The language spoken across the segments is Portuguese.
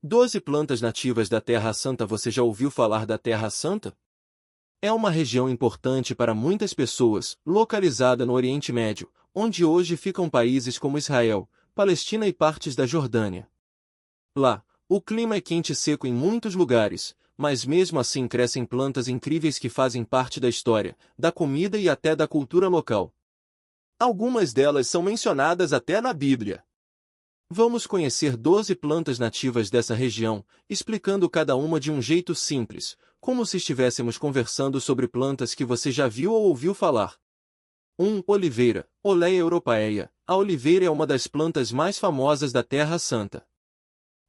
12 plantas nativas da Terra Santa. Você já ouviu falar da Terra Santa? É uma região importante para muitas pessoas, localizada no Oriente Médio, onde hoje ficam países como Israel, Palestina e partes da Jordânia. Lá, o clima é quente e seco em muitos lugares, mas mesmo assim crescem plantas incríveis que fazem parte da história, da comida e até da cultura local. Algumas delas são mencionadas até na Bíblia. Vamos conhecer 12 plantas nativas dessa região, explicando cada uma de um jeito simples, como se estivéssemos conversando sobre plantas que você já viu ou ouviu falar. 1. Oliveira, Oleia europaea. A oliveira é uma das plantas mais famosas da Terra Santa.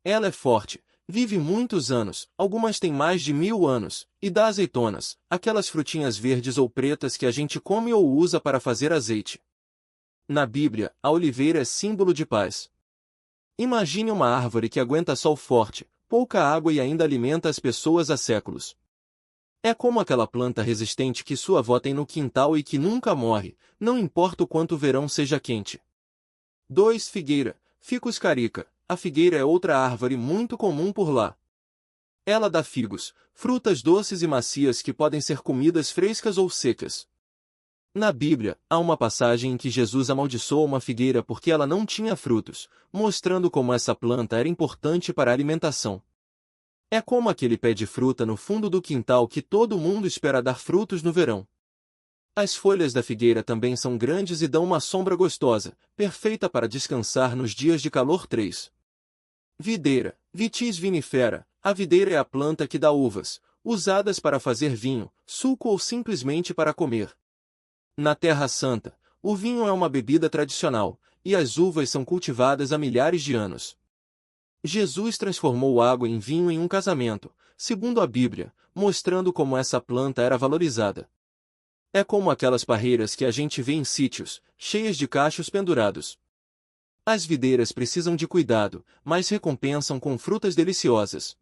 Ela é forte, vive muitos anos, algumas têm mais de 1000 anos, e dá azeitonas, aquelas frutinhas verdes ou pretas que a gente come ou usa para fazer azeite. Na Bíblia, a oliveira é símbolo de paz. Imagine uma árvore que aguenta sol forte, pouca água e ainda alimenta as pessoas há séculos. É como aquela planta resistente que sua avó tem no quintal e que nunca morre, não importa o quanto o verão seja quente. 2. Figueira, Ficus carica. A figueira é outra árvore muito comum por lá. Ela dá figos, frutas doces e macias que podem ser comidas frescas ou secas. Na Bíblia, há uma passagem em que Jesus amaldiçoou uma figueira porque ela não tinha frutos, mostrando como essa planta era importante para a alimentação. É como aquele pé de fruta no fundo do quintal que todo mundo espera dar frutos no verão. As folhas da figueira também são grandes e dão uma sombra gostosa, perfeita para descansar nos dias de calor. 3. Videira, Vitis vinifera. A videira é a planta que dá uvas, usadas para fazer vinho, suco ou simplesmente para comer. Na Terra Santa, o vinho é uma bebida tradicional, e as uvas são cultivadas há milhares de anos. Jesus transformou água em vinho em um casamento, segundo a Bíblia, mostrando como essa planta era valorizada. É como aquelas parreiras que a gente vê em sítios, cheias de cachos pendurados. As videiras precisam de cuidado, mas recompensam com frutas deliciosas.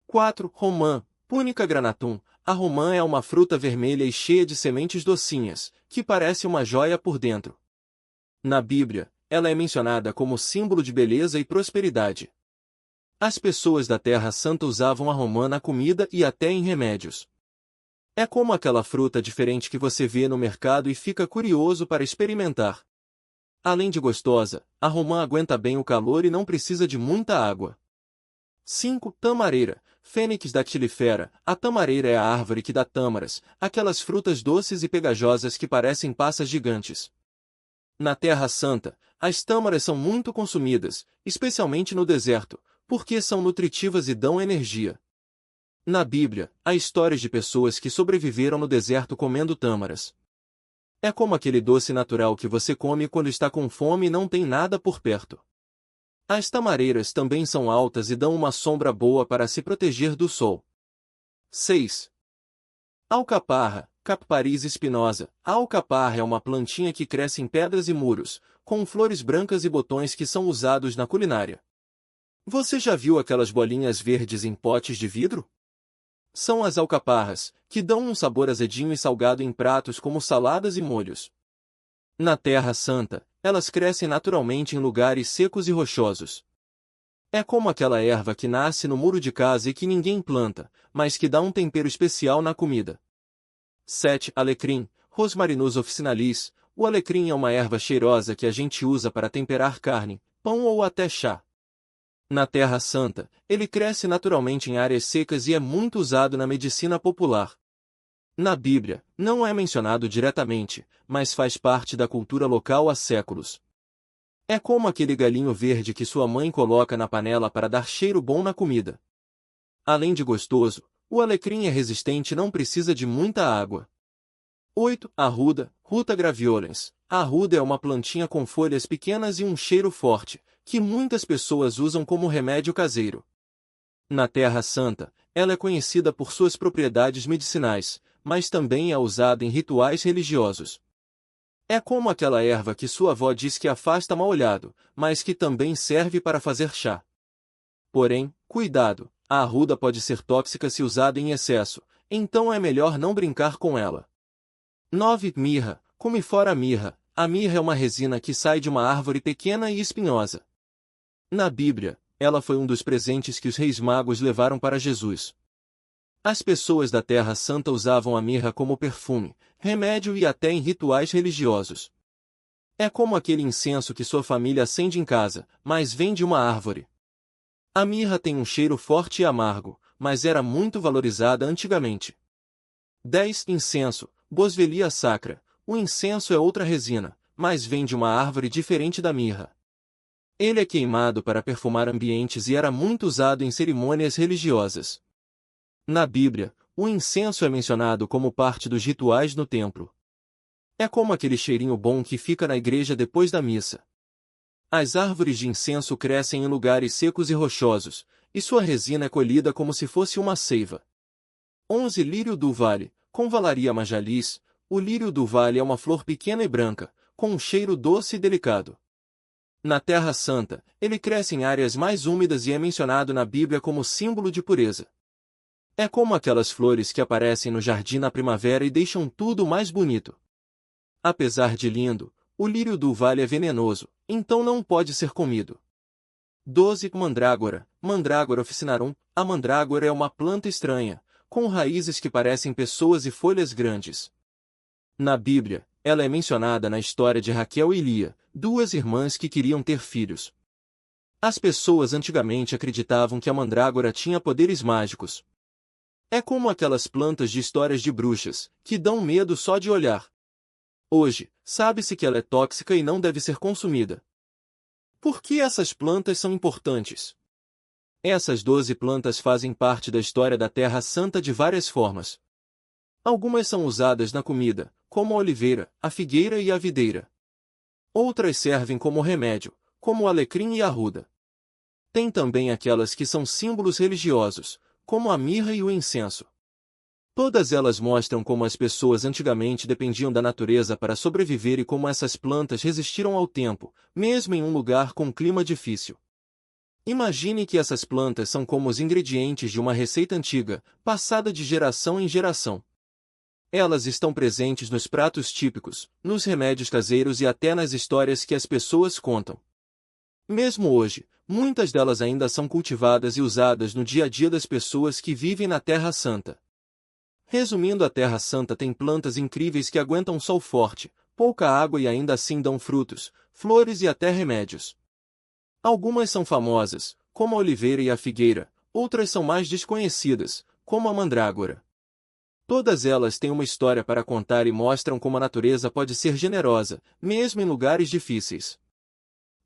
4. Romã, Punica granatum. A romã é uma fruta vermelha e cheia de sementes docinhas, que parece uma joia por dentro. Na Bíblia, ela é mencionada como símbolo de beleza e prosperidade. As pessoas da Terra Santa usavam a romã na comida e até em remédios. É como aquela fruta diferente que você vê no mercado e fica curioso para experimentar. Além de gostosa, a romã aguenta bem o calor e não precisa de muita água. 5. Tamareira, Fênix dactilifera. A tamareira é a árvore que dá tâmaras, aquelas frutas doces e pegajosas que parecem passas gigantes. Na Terra Santa, as tâmaras são muito consumidas, especialmente no deserto, porque são nutritivas e dão energia. Na Bíblia, há histórias de pessoas que sobreviveram no deserto comendo tâmaras. É como aquele doce natural que você come quando está com fome e não tem nada por perto. As tamareiras também são altas e dão uma sombra boa para se proteger do sol. 6. Alcaparra, Capparis spinosa. A alcaparra é uma plantinha que cresce em pedras e muros, com flores brancas e botões que são usados na culinária. Você já viu aquelas bolinhas verdes em potes de vidro? São as alcaparras, que dão um sabor azedinho e salgado em pratos como saladas e molhos. Na Terra Santa, elas crescem naturalmente em lugares secos e rochosos. É como aquela erva que nasce no muro de casa e que ninguém planta, mas que dá um tempero especial na comida. 7. Alecrim, Rosmarinus officinalis. O alecrim é uma erva cheirosa que a gente usa para temperar carne, pão ou até chá. Na Terra Santa, ele cresce naturalmente em áreas secas e é muito usado na medicina popular. Na Bíblia, não é mencionado diretamente, mas faz parte da cultura local há séculos. É como aquele galinho verde que sua mãe coloca na panela para dar cheiro bom na comida. Além de gostoso, o alecrim é resistente e não precisa de muita água. 8. Arruda, Ruta graveolens. A arruda é uma plantinha com folhas pequenas e um cheiro forte, que muitas pessoas usam como remédio caseiro. Na Terra Santa, ela é conhecida por suas propriedades medicinais, mas também é usada em rituais religiosos. É como aquela erva que sua avó diz que afasta mal-olhado, mas que também serve para fazer chá. Porém, cuidado, a arruda pode ser tóxica se usada em excesso, então é melhor não brincar com ela. 9. Mirra, Comifora mirra. A mirra é uma resina que sai de uma árvore pequena e espinhosa. Na Bíblia, ela foi um dos presentes que os reis magos levaram para Jesus. As pessoas da Terra Santa usavam a mirra como perfume, remédio e até em rituais religiosos. É como aquele incenso que sua família acende em casa, mas vem de uma árvore. A mirra tem um cheiro forte e amargo, mas era muito valorizada antigamente. 10. Incenso, Boswellia sacra. O incenso é outra resina, mas vem de uma árvore diferente da mirra. Ele é queimado para perfumar ambientes e era muito usado em cerimônias religiosas. Na Bíblia, o incenso é mencionado como parte dos rituais no templo. É como aquele cheirinho bom que fica na igreja depois da missa. As árvores de incenso crescem em lugares secos e rochosos, e sua resina é colhida como se fosse uma seiva. 11. Lírio do vale, Convallaria majalis. O lírio do vale é uma flor pequena e branca, com um cheiro doce e delicado. Na Terra Santa, ele cresce em áreas mais úmidas e é mencionado na Bíblia como símbolo de pureza. É como aquelas flores que aparecem no jardim na primavera e deixam tudo mais bonito. Apesar de lindo, o lírio do vale é venenoso, então não pode ser comido. 12. Mandrágora, Mandrágora officinarum. A mandrágora é uma planta estranha, com raízes que parecem pessoas e folhas grandes. Na Bíblia, ela é mencionada na história de Raquel e Lia, duas irmãs que queriam ter filhos. As pessoas antigamente acreditavam que a mandrágora tinha poderes mágicos. É como aquelas plantas de histórias de bruxas, que dão medo só de olhar. Hoje, sabe-se que ela é tóxica e não deve ser consumida. Por que essas plantas são importantes? Essas 12 plantas fazem parte da história da Terra Santa de várias formas. Algumas são usadas na comida, como a oliveira, a figueira e a videira. Outras servem como remédio, como o alecrim e a arruda. Tem também aquelas que são símbolos religiosos, como a mirra e o incenso. Todas elas mostram como as pessoas antigamente dependiam da natureza para sobreviver e como essas plantas resistiram ao tempo, mesmo em um lugar com clima difícil. Imagine que essas plantas são como os ingredientes de uma receita antiga, passada de geração em geração. Elas estão presentes nos pratos típicos, nos remédios caseiros e até nas histórias que as pessoas contam. Mesmo hoje, muitas delas ainda são cultivadas e usadas no dia a dia das pessoas que vivem na Terra Santa. Resumindo, a Terra Santa tem plantas incríveis que aguentam sol forte, pouca água e ainda assim dão frutos, flores e até remédios. Algumas são famosas, como a oliveira e a figueira, outras são mais desconhecidas, como a mandrágora. Todas elas têm uma história para contar e mostram como a natureza pode ser generosa, mesmo em lugares difíceis.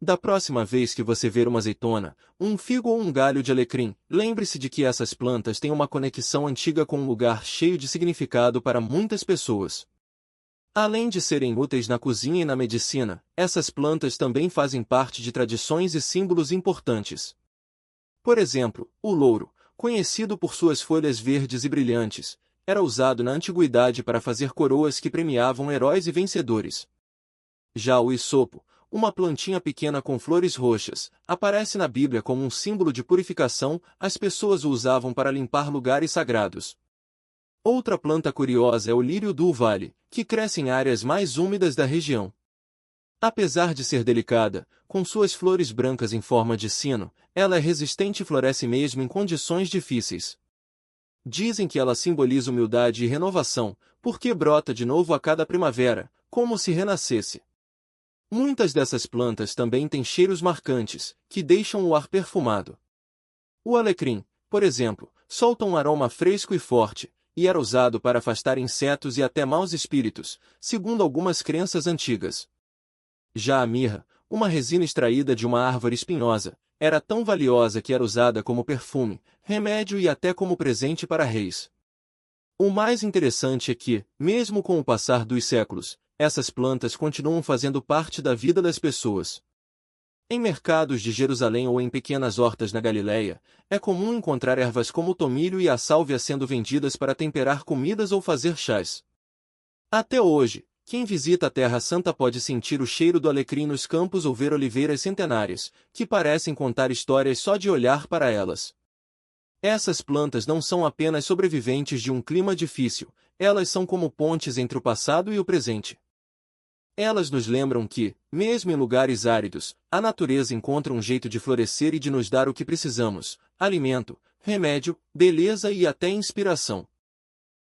Da próxima vez que você ver uma azeitona, um figo ou um galho de alecrim, lembre-se de que essas plantas têm uma conexão antiga com um lugar cheio de significado para muitas pessoas. Além de serem úteis na cozinha e na medicina, essas plantas também fazem parte de tradições e símbolos importantes. Por exemplo, o louro, conhecido por suas folhas verdes e brilhantes, era usado na antiguidade para fazer coroas que premiavam heróis e vencedores. Já o hisopo, uma plantinha pequena com flores roxas, aparece na Bíblia como um símbolo de purificação, as pessoas o usavam para limpar lugares sagrados. Outra planta curiosa é o lírio do vale, que cresce em áreas mais úmidas da região. Apesar de ser delicada, com suas flores brancas em forma de sino, ela é resistente e floresce mesmo em condições difíceis. Dizem que ela simboliza humildade e renovação, porque brota de novo a cada primavera, como se renascesse. Muitas dessas plantas também têm cheiros marcantes, que deixam o ar perfumado. O alecrim, por exemplo, solta um aroma fresco e forte, e era usado para afastar insetos e até maus espíritos, segundo algumas crenças antigas. Já a mirra, uma resina extraída de uma árvore espinhosa, era tão valiosa que era usada como perfume, remédio e até como presente para reis. O mais interessante é que, mesmo com o passar dos séculos, essas plantas continuam fazendo parte da vida das pessoas. Em mercados de Jerusalém ou em pequenas hortas na Galileia, é comum encontrar ervas como o tomilho e a sálvia sendo vendidas para temperar comidas ou fazer chás. Até hoje, quem visita a Terra Santa pode sentir o cheiro do alecrim nos campos ou ver oliveiras centenárias, que parecem contar histórias só de olhar para elas. Essas plantas não são apenas sobreviventes de um clima difícil, elas são como pontes entre o passado e o presente. Elas nos lembram que, mesmo em lugares áridos, a natureza encontra um jeito de florescer e de nos dar o que precisamos: alimento, remédio, beleza e até inspiração.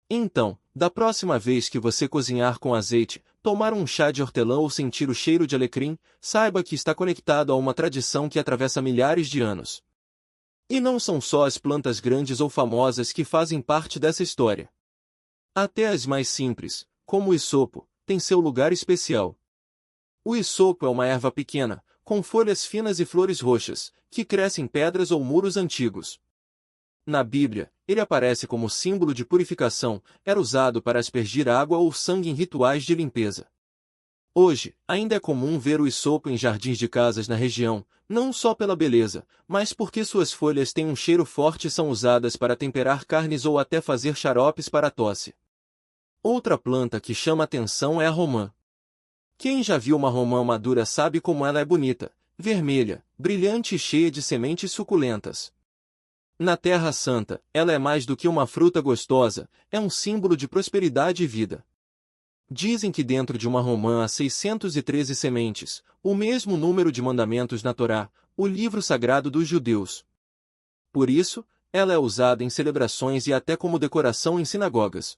Então, da próxima vez que você cozinhar com azeite, tomar um chá de hortelã ou sentir o cheiro de alecrim, saiba que está conectado a uma tradição que atravessa milhares de anos. E não são só as plantas grandes ou famosas que fazem parte dessa história. Até as mais simples, como o isopo, têm seu lugar especial. O isopo é uma erva pequena, com folhas finas e flores roxas, que cresce em pedras ou muros antigos. Na Bíblia, ele aparece como símbolo de purificação, era usado para aspergir água ou sangue em rituais de limpeza. Hoje, ainda é comum ver o isopo em jardins de casas na região, não só pela beleza, mas porque suas folhas têm um cheiro forte e são usadas para temperar carnes ou até fazer xaropes para a tosse. Outra planta que chama atenção é a romã. Quem já viu uma romã madura sabe como ela é bonita, vermelha, brilhante e cheia de sementes suculentas. Na Terra Santa, ela é mais do que uma fruta gostosa, é um símbolo de prosperidade e vida. Dizem que dentro de uma romã há 613 sementes, o mesmo número de mandamentos na Torá, o livro sagrado dos judeus. Por isso, ela é usada em celebrações e até como decoração em sinagogas.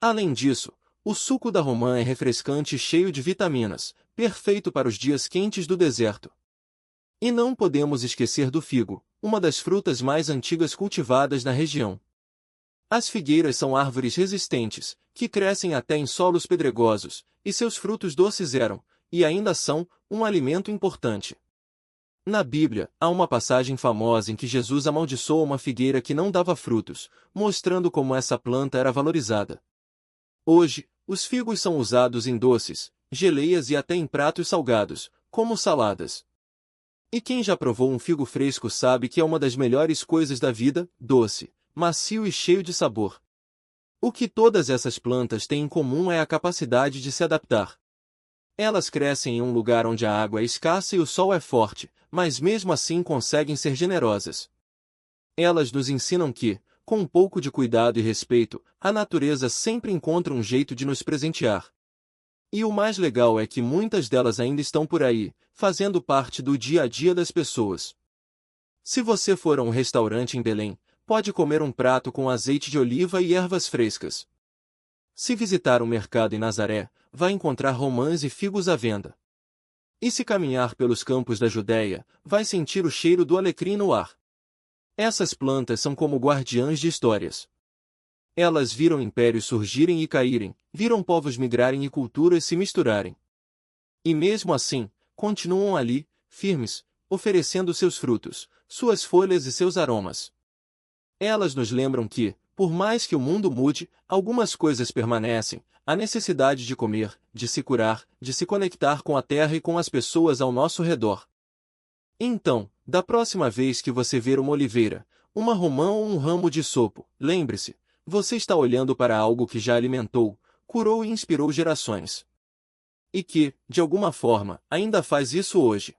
Além disso, o suco da romã é refrescante e cheio de vitaminas, perfeito para os dias quentes do deserto. E não podemos esquecer do figo, uma das frutas mais antigas cultivadas na região. As figueiras são árvores resistentes, que crescem até em solos pedregosos, e seus frutos doces eram, e ainda são, um alimento importante. Na Bíblia, há uma passagem famosa em que Jesus amaldiçoou uma figueira que não dava frutos, mostrando como essa planta era valorizada. Hoje, os figos são usados em doces, geleias e até em pratos salgados, como saladas. E quem já provou um figo fresco sabe que é uma das melhores coisas da vida: doce, macio e cheio de sabor. O que todas essas plantas têm em comum é a capacidade de se adaptar. Elas crescem em um lugar onde a água é escassa e o sol é forte, mas mesmo assim conseguem ser generosas. Elas nos ensinam que, com um pouco de cuidado e respeito, a natureza sempre encontra um jeito de nos presentear. E o mais legal é que muitas delas ainda estão por aí, fazendo parte do dia a dia das pessoas. Se você for a um restaurante em Belém, pode comer um prato com azeite de oliva e ervas frescas. Se visitar um mercado em Nazaré, vai encontrar romãs e figos à venda. E se caminhar pelos campos da Judéia, vai sentir o cheiro do alecrim no ar. Essas plantas são como guardiãs de histórias. Elas viram impérios surgirem e caírem, viram povos migrarem e culturas se misturarem. E mesmo assim, continuam ali, firmes, oferecendo seus frutos, suas folhas e seus aromas. Elas nos lembram que, por mais que o mundo mude, algumas coisas permanecem: a necessidade de comer, de se curar, de se conectar com a terra e com as pessoas ao nosso redor. Então, da próxima vez que você ver uma oliveira, uma romã ou um ramo de isopo, lembre-se, você está olhando para algo que já alimentou, curou e inspirou gerações. E que, de alguma forma, ainda faz isso hoje.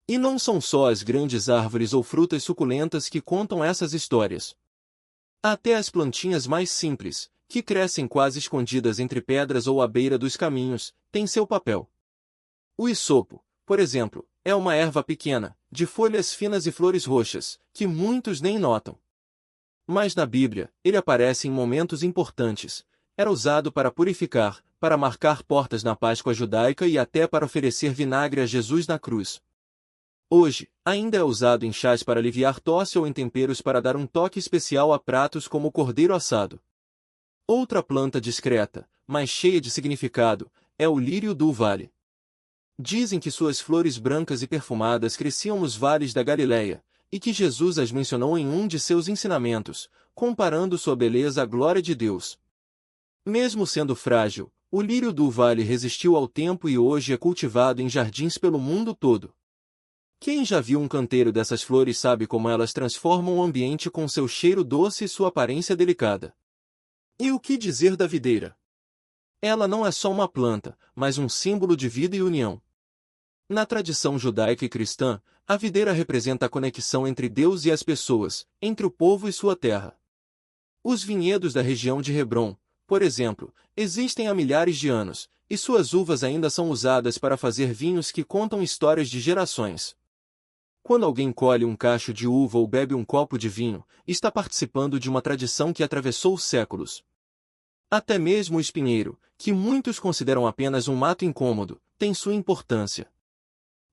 E não são só as grandes árvores ou frutas suculentas que contam essas histórias. Até as plantinhas mais simples, que crescem quase escondidas entre pedras ou à beira dos caminhos, têm seu papel. O isopo, por exemplo, é uma erva pequena, de folhas finas e flores roxas, que muitos nem notam. Mas na Bíblia, ele aparece em momentos importantes. Era usado para purificar, para marcar portas na Páscoa judaica e até para oferecer vinagre a Jesus na cruz. Hoje, ainda é usado em chás para aliviar tosse ou em temperos para dar um toque especial a pratos como o cordeiro assado. Outra planta discreta, mas cheia de significado, é o lírio do vale. Dizem que suas flores brancas e perfumadas cresciam nos vales da Galileia, e que Jesus as mencionou em um de seus ensinamentos, comparando sua beleza à glória de Deus. Mesmo sendo frágil, o lírio do vale resistiu ao tempo e hoje é cultivado em jardins pelo mundo todo. Quem já viu um canteiro dessas flores sabe como elas transformam o ambiente com seu cheiro doce e sua aparência delicada. E o que dizer da videira? Ela não é só uma planta, mas um símbolo de vida e união. Na tradição judaica e cristã, a videira representa a conexão entre Deus e as pessoas, entre o povo e sua terra. Os vinhedos da região de Hebrom, por exemplo, existem há milhares de anos, e suas uvas ainda são usadas para fazer vinhos que contam histórias de gerações. Quando alguém colhe um cacho de uva ou bebe um copo de vinho, está participando de uma tradição que atravessou os séculos. Até mesmo o espinheiro, que muitos consideram apenas um mato incômodo, tem sua importância.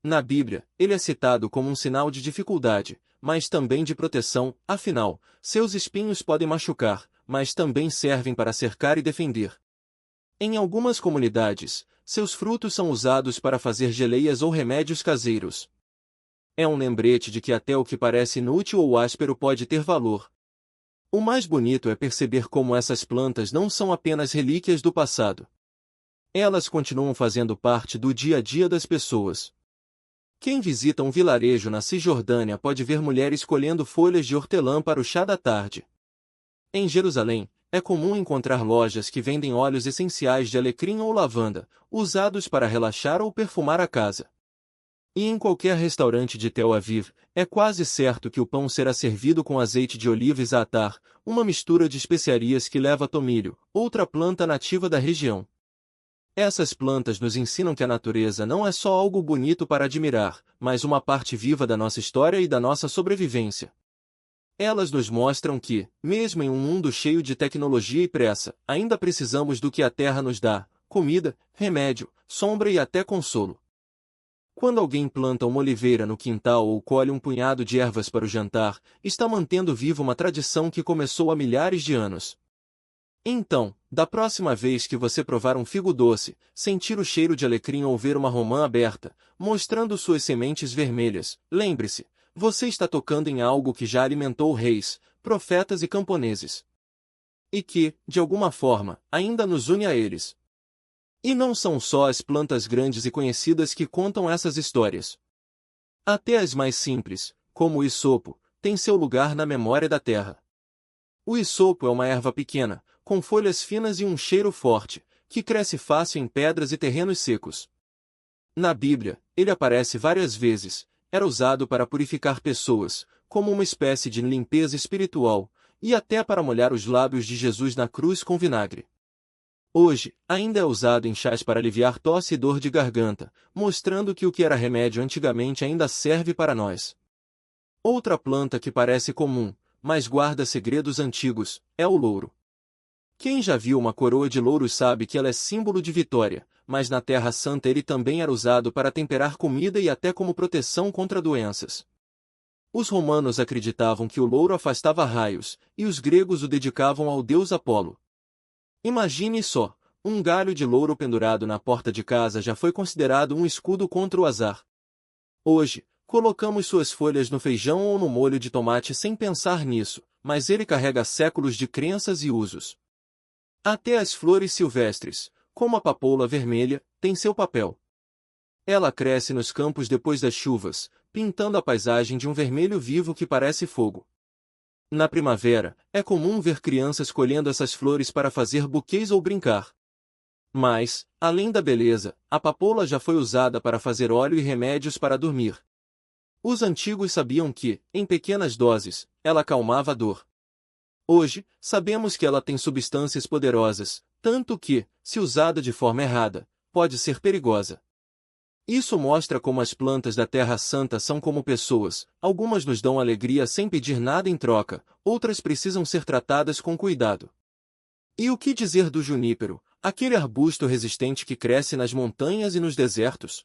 Na Bíblia, ele é citado como um sinal de dificuldade, mas também de proteção, afinal, seus espinhos podem machucar, mas também servem para cercar e defender. Em algumas comunidades, seus frutos são usados para fazer geleias ou remédios caseiros. É um lembrete de que até o que parece inútil ou áspero pode ter valor. O mais bonito é perceber como essas plantas não são apenas relíquias do passado. Elas continuam fazendo parte do dia a dia das pessoas. Quem visita um vilarejo na Cisjordânia pode ver mulheres colhendo folhas de hortelã para o chá da tarde. Em Jerusalém, é comum encontrar lojas que vendem óleos essenciais de alecrim ou lavanda, usados para relaxar ou perfumar a casa. E em qualquer restaurante de Tel Aviv, é quase certo que o pão será servido com azeite de oliva e zaatar, uma mistura de especiarias que leva tomilho, outra planta nativa da região. Essas plantas nos ensinam que a natureza não é só algo bonito para admirar, mas uma parte viva da nossa história e da nossa sobrevivência. Elas nos mostram que, mesmo em um mundo cheio de tecnologia e pressa, ainda precisamos do que a terra nos dá: comida, remédio, sombra e até consolo. Quando alguém planta uma oliveira no quintal ou colhe um punhado de ervas para o jantar, está mantendo viva uma tradição que começou há milhares de anos. Então, da próxima vez que você provar um figo doce, sentir o cheiro de alecrim ou ver uma romã aberta, mostrando suas sementes vermelhas, lembre-se, você está tocando em algo que já alimentou reis, profetas e camponeses. E que, de alguma forma, ainda nos une a eles. E não são só as plantas grandes e conhecidas que contam essas histórias. Até as mais simples, como o isopo, têm seu lugar na memória da terra. O isopo é uma erva pequena, com folhas finas e um cheiro forte, que cresce fácil em pedras e terrenos secos. Na Bíblia, ele aparece várias vezes, era usado para purificar pessoas, como uma espécie de limpeza espiritual, e até para molhar os lábios de Jesus na cruz com vinagre. Hoje, ainda é usado em chás para aliviar tosse e dor de garganta, mostrando que o que era remédio antigamente ainda serve para nós. Outra planta que parece comum, mas guarda segredos antigos, é o louro. Quem já viu uma coroa de louros sabe que ela é símbolo de vitória, mas na Terra Santa ele também era usado para temperar comida e até como proteção contra doenças. Os romanos acreditavam que o louro afastava raios, e os gregos o dedicavam ao deus Apolo. Imagine só, um galho de louro pendurado na porta de casa já foi considerado um escudo contra o azar. Hoje, colocamos suas folhas no feijão ou no molho de tomate sem pensar nisso, mas ele carrega séculos de crenças e usos. Até as flores silvestres, como a papoula vermelha, têm seu papel. Ela cresce nos campos depois das chuvas, pintando a paisagem de um vermelho vivo que parece fogo. Na primavera, é comum ver crianças colhendo essas flores para fazer buquês ou brincar. Mas, além da beleza, a papoula já foi usada para fazer óleo e remédios para dormir. Os antigos sabiam que, em pequenas doses, ela acalmava a dor. Hoje, sabemos que ela tem substâncias poderosas, tanto que, se usada de forma errada, pode ser perigosa. Isso mostra como as plantas da Terra Santa são como pessoas, algumas nos dão alegria sem pedir nada em troca, outras precisam ser tratadas com cuidado. E o que dizer do junípero, aquele arbusto resistente que cresce nas montanhas e nos desertos?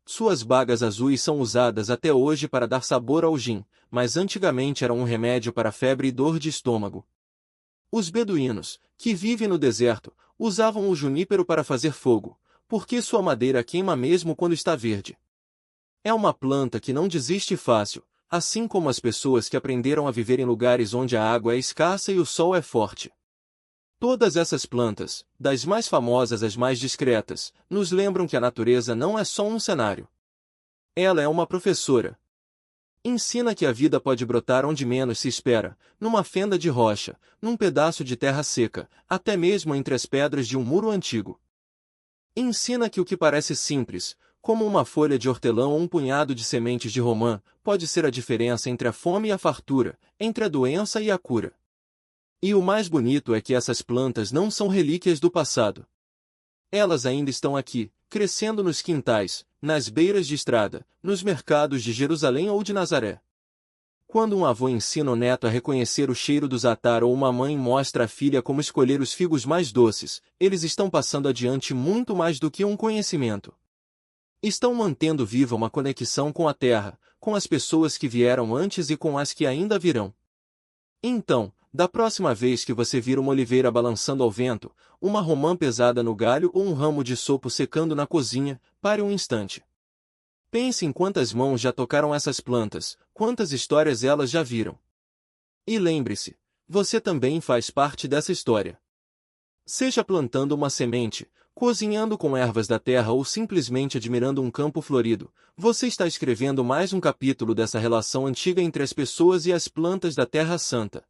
Suas bagas azuis são usadas até hoje para dar sabor ao gin, mas antigamente eram um remédio para febre e dor de estômago. Os beduínos, que vivem no deserto, usavam o junípero para fazer fogo, porque sua madeira queima mesmo quando está verde. É uma planta que não desiste fácil, assim como as pessoas que aprenderam a viver em lugares onde a água é escassa e o sol é forte. Todas essas plantas, das mais famosas às mais discretas, nos lembram que a natureza não é só um cenário. Ela é uma professora. Ensina que a vida pode brotar onde menos se espera, numa fenda de rocha, num pedaço de terra seca, até mesmo entre as pedras de um muro antigo. Ensina que o que parece simples, como uma folha de hortelã ou um punhado de sementes de romã, pode ser a diferença entre a fome e a fartura, entre a doença e a cura. E o mais bonito é que essas plantas não são relíquias do passado. Elas ainda estão aqui, crescendo nos quintais, nas beiras de estrada, nos mercados de Jerusalém ou de Nazaré. Quando um avô ensina o neto a reconhecer o cheiro do zatar ou uma mãe mostra à filha como escolher os figos mais doces, eles estão passando adiante muito mais do que um conhecimento. Estão mantendo viva uma conexão com a terra, com as pessoas que vieram antes e com as que ainda virão. Então, da próxima vez que você vir uma oliveira balançando ao vento, uma romã pesada no galho ou um ramo de sopo secando na cozinha, pare um instante. Pense em quantas mãos já tocaram essas plantas, quantas histórias elas já viram. E lembre-se, você também faz parte dessa história. Seja plantando uma semente, cozinhando com ervas da terra ou simplesmente admirando um campo florido, você está escrevendo mais um capítulo dessa relação antiga entre as pessoas e as plantas da Terra Santa.